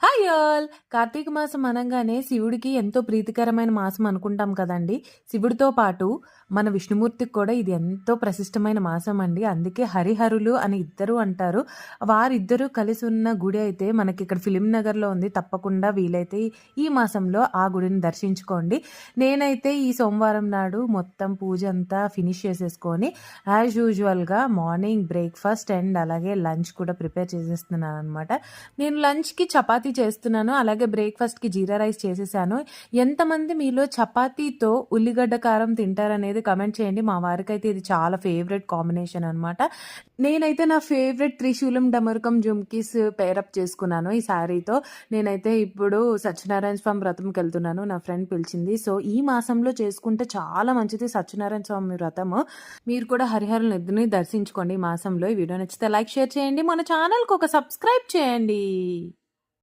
Hi all! Karthika మాసం అనంగానే శివుడికి ఎంతో ప్రీతికరమైన మాసం అనుకుంటాం కదండీ! శివుడితో పాటు మన విష్ణుమూర్తికి కూడా ఇది ఎంతో ప్రశిష్టమైన మాసం అండి. అందుకే హరిహరులు అని ఇద్దరు అంటారు. వారిద్దరూ కలిసి ఉన్న గుడి అయితే మనకిక్కడ ఫిల్మ్ నగర్‌లో ఉంది. తప్పకుండా వీలైతే ఈ మాసంలో ఆ గుడిని దర్శించుకోండి. నేనైతే ఈ సోమవారం నాడు మొత్తం పూజ అంతా ఫినిష్ చేసేసుకొని యాజ్ యూజువల్‌గా మార్నింగ్ బ్రేక్‌ఫాస్ట్ అండ్ అలాగే లంచ్ కూడా ప్రిపేర్ చేసేస్తున్నాననమాట. నేను లంచ్‌కి చపాతీ చేస్తున్నాను. అలాగే బ్రేక్‌ఫాస్ట్‌కి జీరా రైస్ చేసేసాను. ఎంతమంది మీలో చపాతీతో ఉల్లిగడ్డ కారం తింటారనేది కామెంట్ చేయండి. మా వారికైతే ఇది చాలా ఫేవరెట్ కాంబినేషన్ అనమాట. నేనైతే నా ఫేవరెట్ త్రిశూలం డమరుకం జుమ్కీస్ పేరప్ చేసుకున్నాను ఈ శారీతో. నేనైతే ఇప్పుడు సత్యనారాయణ స్వామి వ్రతంకెళ్తున్నాను. నా ఫ్రెండ్ పిలిచింది. సో, ఈ మాసంలో చేసుకుంటే చాలా మంచిది సత్యనారాయణ స్వామి వ్రతము. మీరు కూడా హరిహరునిద్దరిని దర్శించుకోండి ఈ మాసంలో. ఈ వీడియో నచ్చితే లైక్, షేర్ చేయండి. మన ఛానల్‌కి ఒక సబ్స్క్రైబ్ చేయండి.